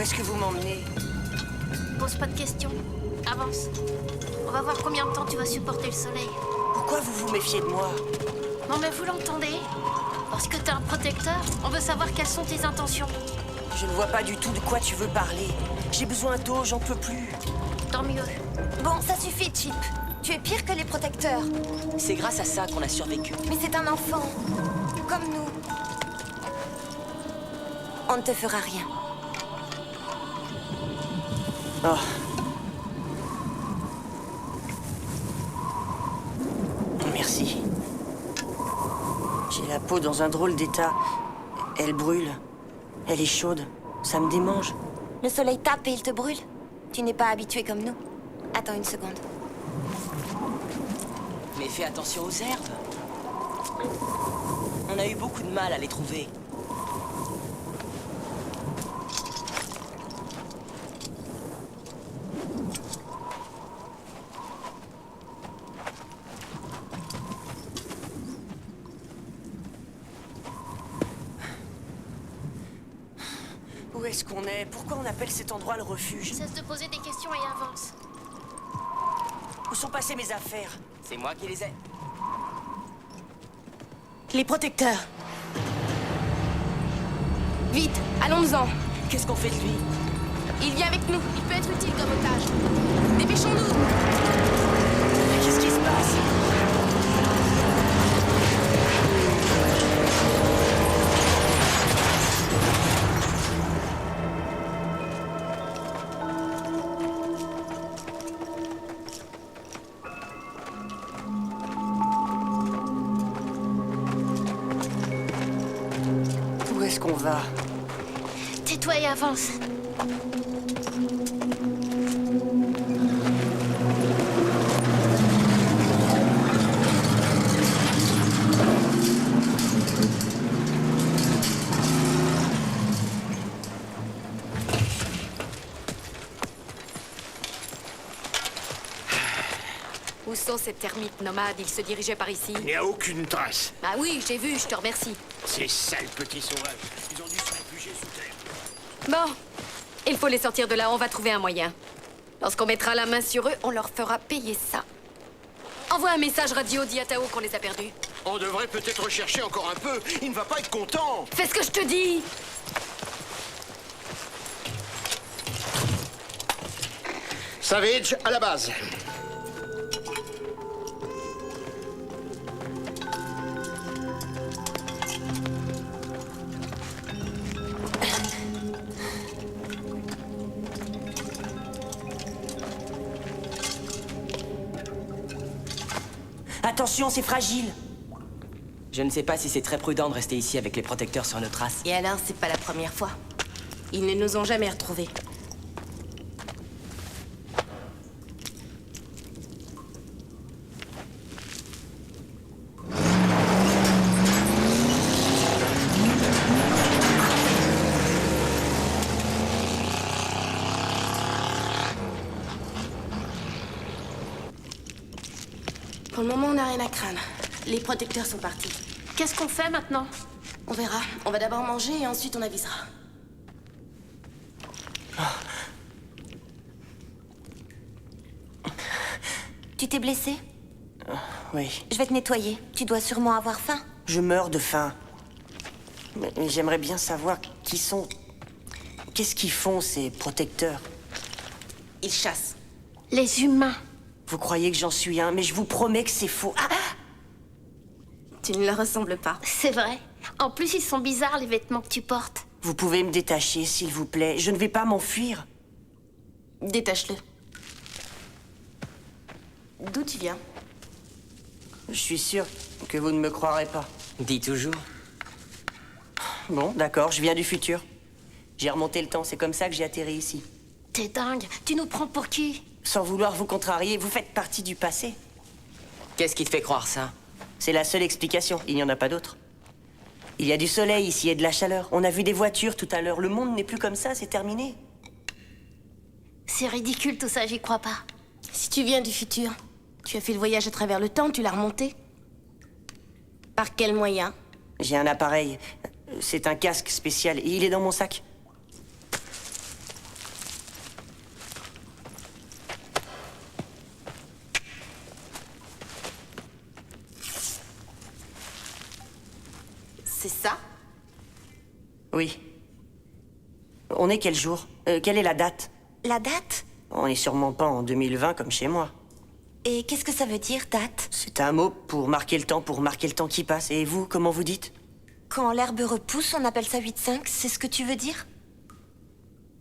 est-ce que vous m'emmenez? Pose pas de questions. Avance. On va voir combien de temps tu vas supporter le soleil. Pourquoi vous vous méfiez de moi? Non mais vous l'entendez? Parce que t'es un protecteur, on veut savoir quelles sont tes intentions. Je ne vois pas du tout de quoi tu veux parler. J'ai besoin d'eau, j'en peux plus. Tant mieux. Bon, ça suffit, Chip. Tu es pire que les protecteurs. C'est grâce à ça qu'on a survécu. Mais c'est un enfant. Comme nous. On ne te fera rien. Oh. Merci. J'ai la peau dans un drôle d'état. Elle brûle. Elle est chaude. Ça me démange. Le soleil tape et il te brûle. Tu n'es pas habitué comme nous. Attends une seconde. Mais fais attention aux herbes. On a eu beaucoup de mal à les trouver. Où est-ce qu'on est? Pourquoi on appelle cet endroit le refuge? Cesse de poser des questions et avance. Où sont passées mes affaires? C'est moi qui les ai. Les protecteurs. Vite, allons-en. Qu'est-ce qu'on fait de lui? Il vient avec nous. Il peut être utile comme otage. Dépêchons-nous. Mais qu'est-ce qui se passe? Où est-ce qu'on va? Tais-toi et avance. Où sont ces termites nomades? Ils se dirigeaient par ici. Il n'y a aucune trace. Ah oui, j'ai vu, je te remercie. Ces sales petits sauvages. Ils ont dû se réfugier sous terre. Bon, il faut les sortir de là, on va trouver un moyen. Lorsqu'on mettra la main sur eux, on leur fera payer ça. Envoie un message radio, dis à Tao qu'on les a perdus. On devrait peut-être rechercher encore un peu. Il ne va pas être content. Fais ce que je te dis! Savage, à la base. Attention, c'est fragile. Je ne sais pas si c'est très prudent de rester ici avec les protecteurs sur nos traces. Et alors, c'est pas la première fois. Ils ne nous ont jamais retrouvés. Pour le moment, on n'a rien à craindre. Les protecteurs sont partis. Qu'est-ce qu'on fait maintenant? On verra. On va d'abord manger et ensuite on avisera. Tu t'es blessé? Oui, Je vais te nettoyer. Tu dois sûrement avoir faim. je meurs de faim. Mais j'aimerais bien savoir qui sont... Qu'est-ce qu'ils font, ces protecteurs? Ils chassent. Les humains. Vous croyez que j'en suis un, mais je vous promets que c'est faux. Ah, Tu ne leur ressembles pas. C'est vrai. En plus, ils sont bizarres, les vêtements que tu portes. vous pouvez me détacher, s'il vous plaît. Je ne vais pas m'enfuir. Détache-le. D'où tu viens? Je suis sûr que vous ne me croirez pas. Dis toujours. Bon, d'accord, je viens du futur. J'ai remonté le temps, c'est comme ça que j'ai atterri ici. T'es dingue. Tu nous prends pour qui? Sans vouloir vous contrarier, vous faites partie du passé. Qu'est-ce qui te fait croire ça? C'est la seule explication, il n'y en a pas d'autre. Il y a du soleil ici et de la chaleur. On a vu des voitures tout à l'heure. Le monde n'est plus comme ça, c'est terminé. C'est ridicule tout ça, j'y crois pas. Si tu viens du futur, tu as fait le voyage à travers le temps, tu l'as remonté? Par quel moyen? J'ai un appareil. C'est un casque spécial et il est dans mon sac. C'est ça? Oui. On est quel jour? Quelle est la date? La date? On est sûrement pas en 2020 comme chez moi. Et qu'est-ce que ça veut dire, date? C'est un mot pour marquer le temps qui passe. Et vous, comment vous dites? Quand l'herbe repousse, on appelle ça 8-5, c'est ce que tu veux dire?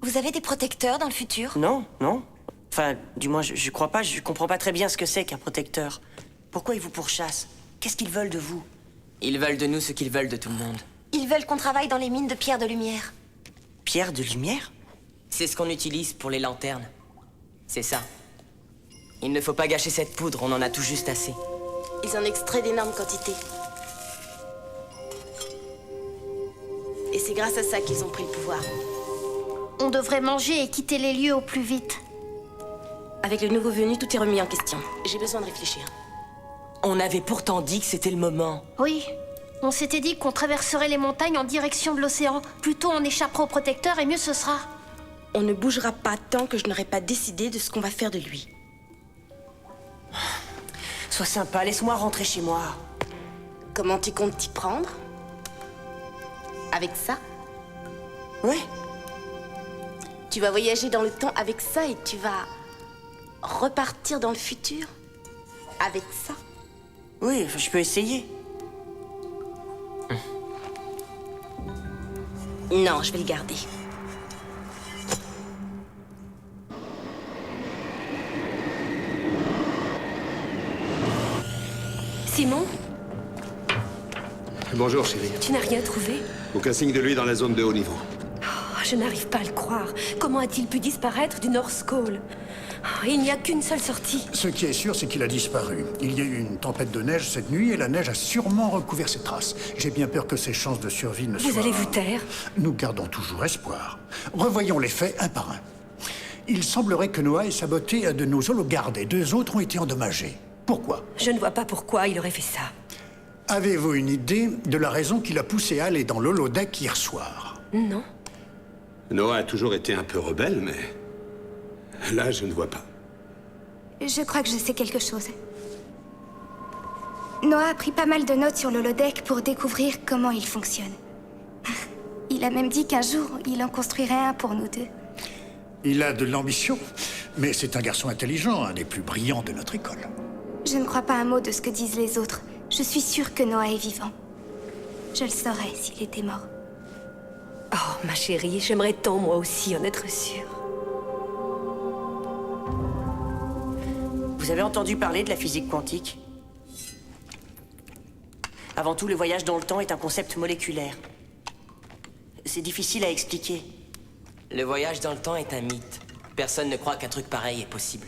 Vous avez des protecteurs dans le futur? Non, non. Enfin, du moins, je crois pas, je comprends pas très bien ce que c'est qu'un protecteur. Pourquoi ils vous pourchassent? Qu'est-ce qu'ils veulent de vous? Ils veulent de nous ce qu'ils veulent de tout le monde. Ils veulent qu'on travaille dans les mines de pierre de lumière. Pierre de lumière? C'est ce qu'on utilise pour les lanternes. C'est ça. Il ne faut pas gâcher cette poudre, on en a tout juste assez. Ils en extraient d'énormes quantités. Et c'est grâce à ça qu'ils ont pris le pouvoir. On devrait manger et quitter les lieux au plus vite. Avec le nouveau venu, tout est remis en question. J'ai besoin de réfléchir. On avait pourtant dit que c'était le moment. Oui. On s'était dit qu'on traverserait les montagnes en direction de l'océan. Plus tôt on échappera au protecteur et mieux ce sera. On ne bougera pas tant que je n'aurai pas décidé de ce qu'on va faire de lui. Sois sympa, laisse-moi rentrer chez moi. Comment tu comptes t'y prendre? Avec ça? Ouais. Tu vas voyager dans le temps avec ça et tu vas repartir dans le futur avec ça? Oui, je peux essayer. Non, je vais le garder. Simon, Bonjour, chérie. tu n'as rien trouvé? Aucun signe de lui dans la zone de haut niveau. Oh, je n'arrive pas à le croire. Comment a-t-il pu disparaître du North Call? Oh, il n'y a qu'une seule sortie. Ce qui est sûr, c'est qu'il a disparu. Il y a eu une tempête de neige cette nuit et la neige a sûrement recouvert ses traces. J'ai bien peur que ses chances de survie ne soient... Vous allez vous taire? Nous gardons toujours espoir. Revoyons les faits un par un. Il semblerait que Noah ait saboté un de nos hologardes et 2 autres ont été endommagés. Pourquoi? Je ne vois pas pourquoi il aurait fait ça. Avez-vous une idée de la raison qui l'a poussé à aller dans l'holodeck hier soir? Non. Noah a toujours été un peu rebelle, mais... Là, je ne vois pas. Je crois que je sais quelque chose. Noah a pris pas mal de notes sur l'holodeck pour découvrir comment il fonctionne. Il a même dit qu'un jour, il en construirait un pour nous deux. Il a de l'ambition, mais c'est un garçon intelligent, un des plus brillants de notre école. Je ne crois pas un mot de ce que disent les autres. Je suis sûre que Noah est vivant. Je le saurais s'il était mort. Oh, ma chérie, j'aimerais tant moi aussi en être sûre. Vous avez entendu parler de la physique quantique? Avant tout, le voyage dans le temps est un concept moléculaire. C'est difficile à expliquer. Le voyage dans le temps est un mythe. Personne ne croit qu'un truc pareil est possible.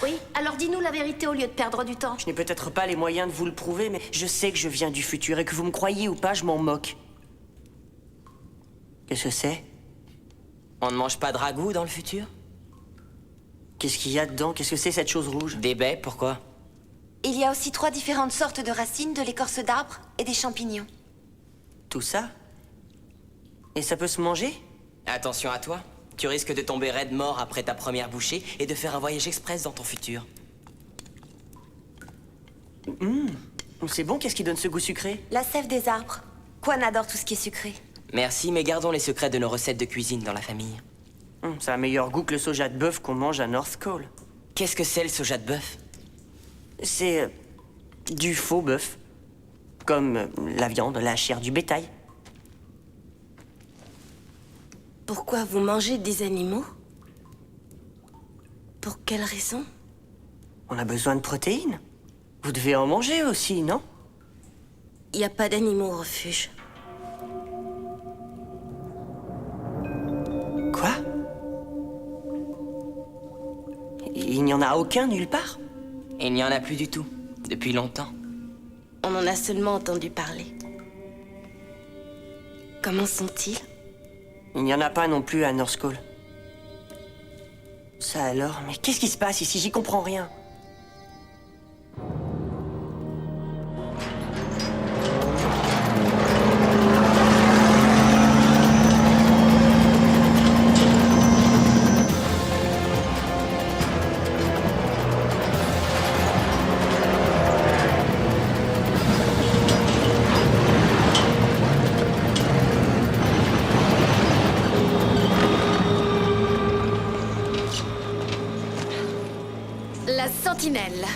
Oui, alors dis-nous la vérité au lieu de perdre du temps. Je n'ai peut-être pas les moyens de vous le prouver, mais je sais que je viens du futur et que vous me croyez ou pas, je m'en moque. Qu'est-ce que c'est? On ne mange pas de ragoût dans le futur? Qu'est-ce qu'il y a dedans? Qu'est-ce que c'est cette chose rouge? Des baies, pourquoi? Il y a aussi 3 différentes sortes de racines, de l'écorce d'arbre et des champignons. Tout ça? Et ça peut se manger? Attention à toi. Tu risques de tomber raide mort après ta première bouchée et de faire un voyage express dans ton futur. C'est bon, qu'est-ce qui donne ce goût sucré? La sève des arbres. Quan adore tout ce qui est sucré. Merci, mais gardons les secrets de nos recettes de cuisine dans la famille. Ça a meilleur goût que le soja de bœuf qu'on mange à North Call. Qu'est-ce que c'est le soja de bœuf? C'est du faux bœuf. Comme la viande, la chair du bétail. Pourquoi vous mangez des animaux? Pour quelle raison? On a besoin de protéines. Vous devez en manger aussi, non? Il n'y a pas d'animaux au refuge. Quoi? Il n'y en a aucun nulle part? Il n'y en a plus du tout, depuis longtemps. On en a seulement entendu parler. Comment sont-ils? Il n'y en a pas non plus à North Call. Ça alors? Mais qu'est-ce qui se passe ici? J'y comprends rien. sentinelle.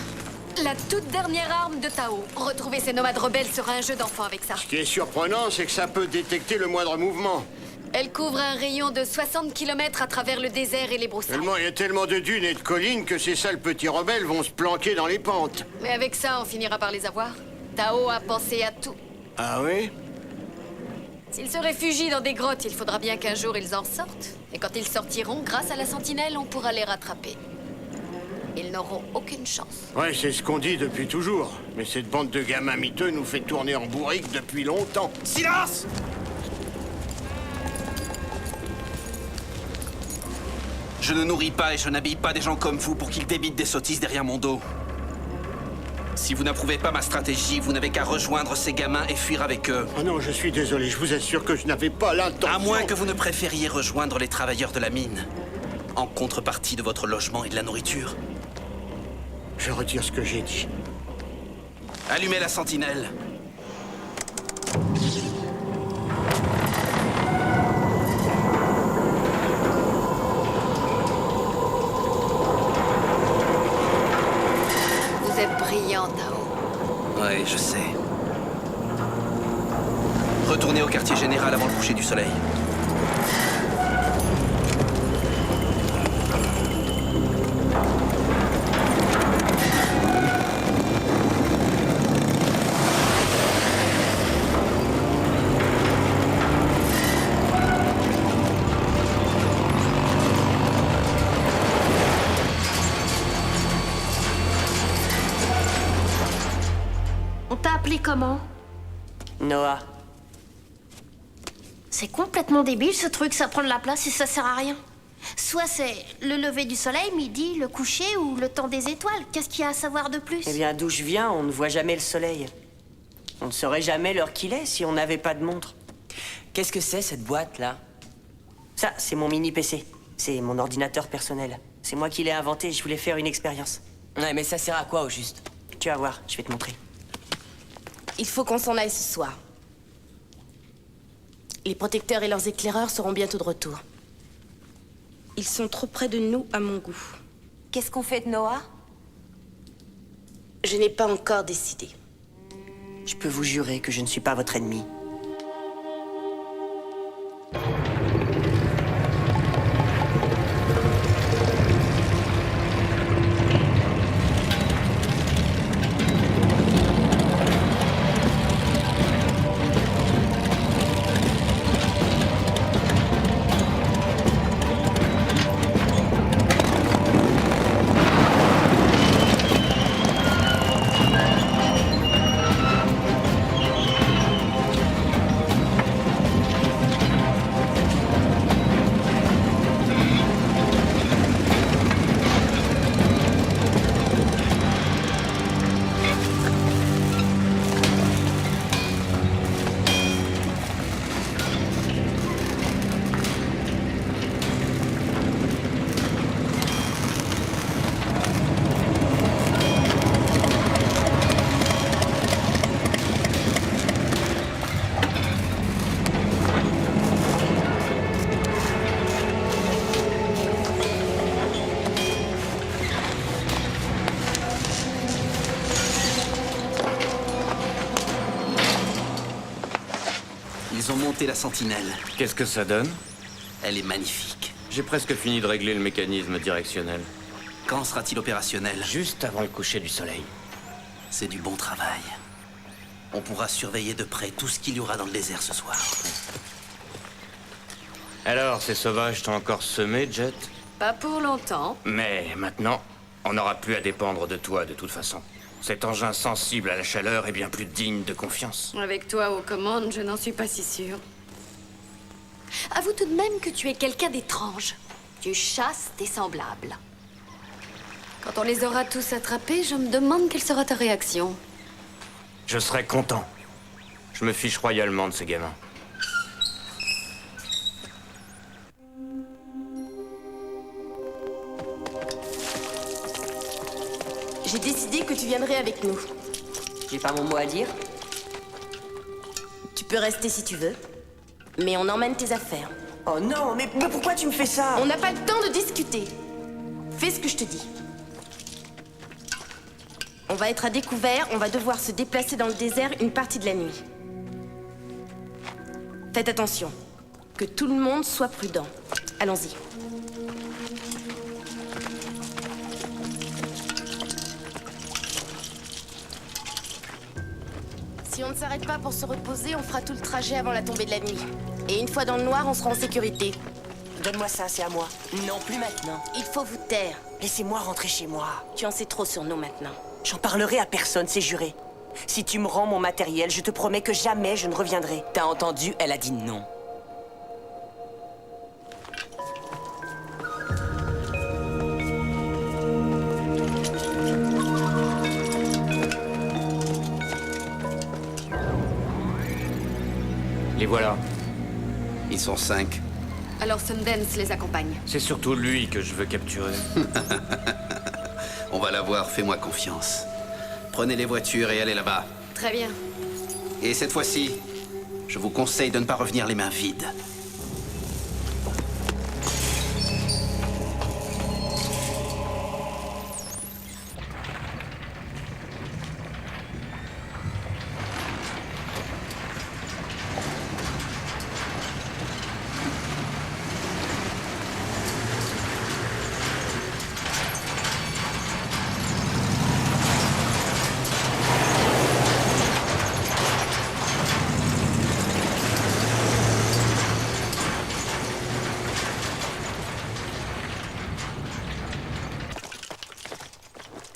La toute dernière arme de Tao. Retrouver ces nomades rebelles sera un jeu d'enfant avec ça. Ce qui est surprenant, c'est que ça peut détecter le moindre mouvement. Elle couvre un rayon de 60 km à travers le désert et les broussailles. Seulement, il y a tellement de dunes et de collines que ces sales petits rebelles vont se planquer dans les pentes. Mais avec ça, on finira par les avoir. Tao a pensé à tout. Ah oui? S'ils se réfugient dans des grottes, il faudra bien qu'un jour ils en sortent. Et quand ils sortiront, grâce à la sentinelle, on pourra les rattraper. Ils n'auront aucune chance. Ouais, c'est ce qu'on dit depuis toujours. Mais cette bande de gamins miteux nous fait tourner en bourrique depuis longtemps. Silence! Je ne nourris pas et je n'habille pas des gens comme vous pour qu'ils débitent des sottises derrière mon dos. Si vous n'approuvez pas ma stratégie, vous n'avez qu'à rejoindre ces gamins et fuir avec eux. Oh non, je suis désolé, je vous assure que je n'avais pas l'intention... À moins que vous ne préfériez rejoindre les travailleurs de la mine, en contrepartie de votre logement et de la nourriture. Je retire ce que j'ai dit. Allumez la sentinelle. Vous êtes brillant, Tao. Oui, je sais. Retournez au quartier général avant le coucher du soleil. On t'a appelé comment? Noah. C'est complètement débile ce truc, ça prend de la place et ça sert à rien. Soit c'est le lever du soleil, midi, le coucher ou le temps des étoiles. Qu'est-ce qu'il y a à savoir de plus? Eh bien, d'où je viens, on ne voit jamais le soleil. On ne saurait jamais l'heure qu'il est si on n'avait pas de montre. Qu'est-ce que c'est, cette boîte-là? Ça, c'est mon mini-PC. C'est mon ordinateur personnel. C'est moi qui l'ai inventé, je voulais faire une expérience. Ouais, mais ça sert à quoi, au juste? Tu vas voir, je vais te montrer. Il faut qu'on s'en aille ce soir. Les protecteurs et leurs éclaireurs seront bientôt de retour. Ils sont trop près de nous à mon goût. Qu'est-ce qu'on fait de Noah? Je n'ai pas encore décidé. Je peux vous jurer que je ne suis pas votre ennemi. Ils ont monté la sentinelle. Qu'est-ce que ça donne? Elle est magnifique. J'ai presque fini de régler le mécanisme directionnel. Quand sera-t-il opérationnel? Juste avant le coucher du soleil. C'est du bon travail. On pourra surveiller de près tout ce qu'il y aura dans le désert ce soir. Alors, ces sauvages t'ont encore semé, Jet? Pas pour longtemps. Mais maintenant, on n'aura plus à dépendre de toi de toute façon. Cet engin sensible à la chaleur est bien plus digne de confiance. Avec toi aux commandes, je n'en suis pas si sûre. Avoue tout de même que tu es quelqu'un d'étrange. Tu chasses tes semblables. Quand on les aura tous attrapés, je me demande quelle sera ta réaction. Je serai content. Je me fiche royalement de ces gamins. J'ai décidé que tu viendrais avec nous. J'ai pas mon mot à dire? Tu peux rester si tu veux, mais on emmène tes affaires. Oh non, mais pourquoi tu me fais ça? On n'a pas le temps de discuter. Fais ce que je te dis. On va être à découvert, on va devoir se déplacer dans le désert une partie de la nuit. Faites attention. Que tout le monde soit prudent. Allons-y. Si on ne s'arrête pas pour se reposer, on fera tout le trajet avant la tombée de la nuit. Et une fois dans le noir, on sera en sécurité. Donne-moi ça, c'est à moi. Non, plus maintenant. Il faut vous taire. Laissez-moi rentrer chez moi. Tu en sais trop sur nous maintenant. J'en parlerai à personne, c'est juré. Si tu me rends mon matériel, je te promets que jamais je ne reviendrai. T'as entendu? Elle a dit non. Les voilà. Ils sont 5. Alors Sundance les accompagne. C'est surtout lui que je veux capturer. On va la voir, fais-moi confiance. Prenez les voitures et allez là-bas. Très bien. Et cette fois-ci, je vous conseille de ne pas revenir les mains vides.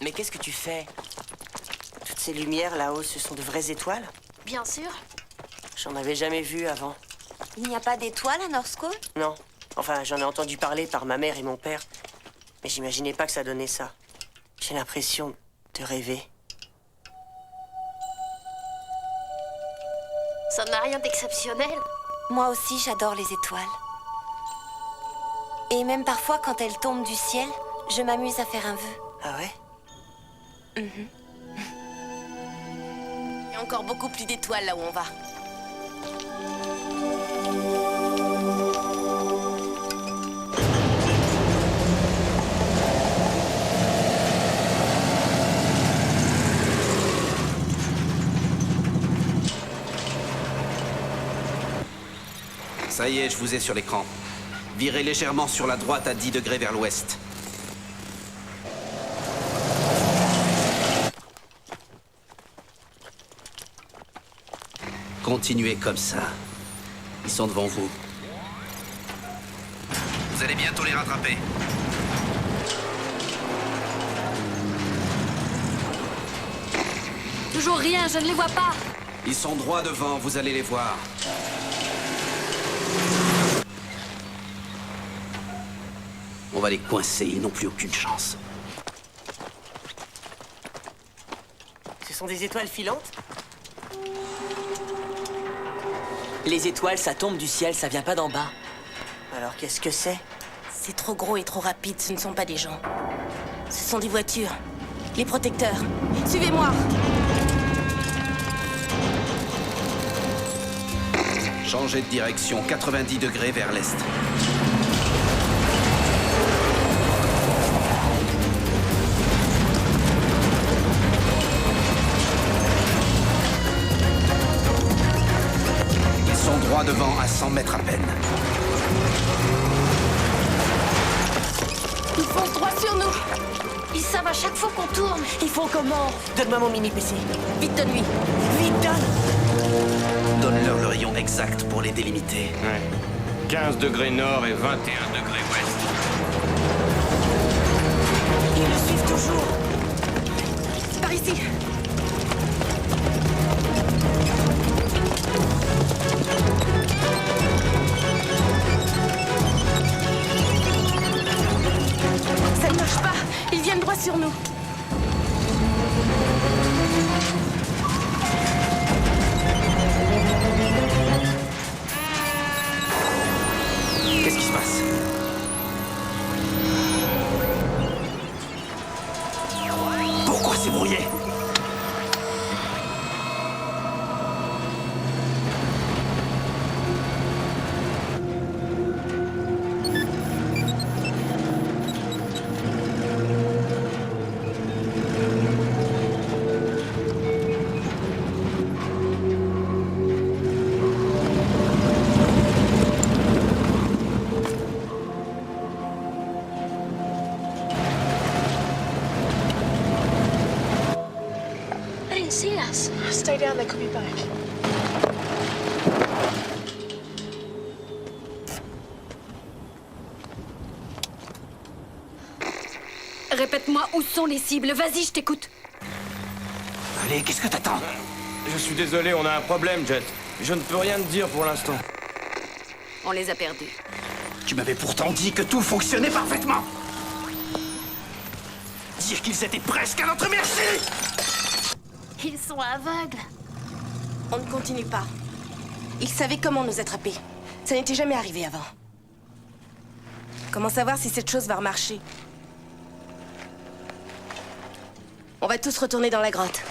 Mais qu'est-ce que tu fais? Toutes ces lumières là-haut, ce sont de vraies étoiles? Bien sûr. J'en avais jamais vu avant. Il n'y a pas d'étoiles à North Cole? Non. Enfin, j'en ai entendu parler par ma mère et mon père. Mais j'imaginais pas que ça donnait ça. J'ai l'impression de rêver. Ça n'a rien d'exceptionnel. Moi aussi, j'adore les étoiles. Et même parfois, quand elles tombent du ciel, je m'amuse à faire un vœu. Ah ouais? Il y a encore beaucoup plus d'étoiles là où on va. Ça y est, je vous ai sur l'écran. Virez légèrement sur la droite à 10 degrés vers l'ouest. Continuez comme ça. Ils sont devant vous. Vous allez bientôt les rattraper. Toujours rien, je ne les vois pas. Ils sont droit devant, vous allez les voir. On va les coincer, ils n'ont plus aucune chance. Ce sont des étoiles filantes? Les étoiles, ça tombe du ciel, ça vient pas d'en bas. Alors qu'est-ce que c'est? C'est trop gros et trop rapide, ce ne sont pas des gens. Ce sont des voitures. Les protecteurs. Suivez-moi. Changez de direction, 90 degrés vers l'est. Ils sont droit devant, à 100 mètres à peine. Ils foncent droit sur nous. Ils savent à chaque fois qu'on tourne. Ils font comment? Donne-moi mon mini PC. Vite, donne-lui. Vite, donne! Donne-leur le rayon exact pour les délimiter. Ouais. 15 degrés nord et 21 degrés ouest. Ils le suivent toujours. Par ici. Ça ne marche pas. Ils viennent droit sur nous. Qu'est-ce qui se passe? Pourquoi c'est brouillé? la copie par écrit. Répète-moi où sont les cibles. Vas-y, je t'écoute. Allez, qu'est-ce que t'attends? Je suis désolé, on a un problème, Jet. Je ne peux rien te dire pour l'instant. On les a perdus. Tu m'avais pourtant dit que tout fonctionnait parfaitement. Dire qu'ils étaient presque à notre merci. Ils sont aveugles. On ne continue pas. Ils savaient comment nous attraper. Ça n'était jamais arrivé avant. Comment savoir si cette chose va remarcher? On va tous retourner dans la grotte.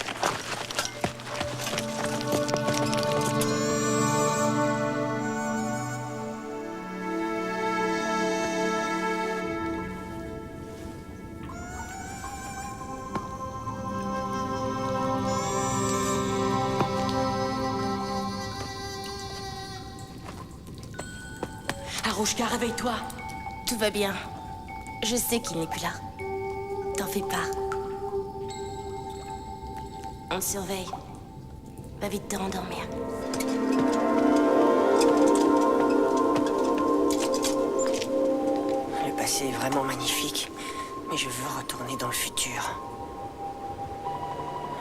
Arouchka, réveille-toi. Tout va bien. Je sais qu'il n'est plus là. T'en fais pas. On te surveille. Va vite te rendormir. Le passé est vraiment magnifique, mais je veux retourner dans le futur.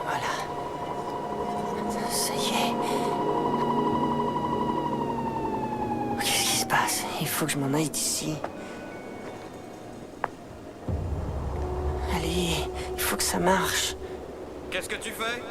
Voilà. Ça y est. Qu'est-ce qui se passe? Il faut que je m'en aille d'ici. Allez, il faut que ça marche. Qu'est-ce que tu fais?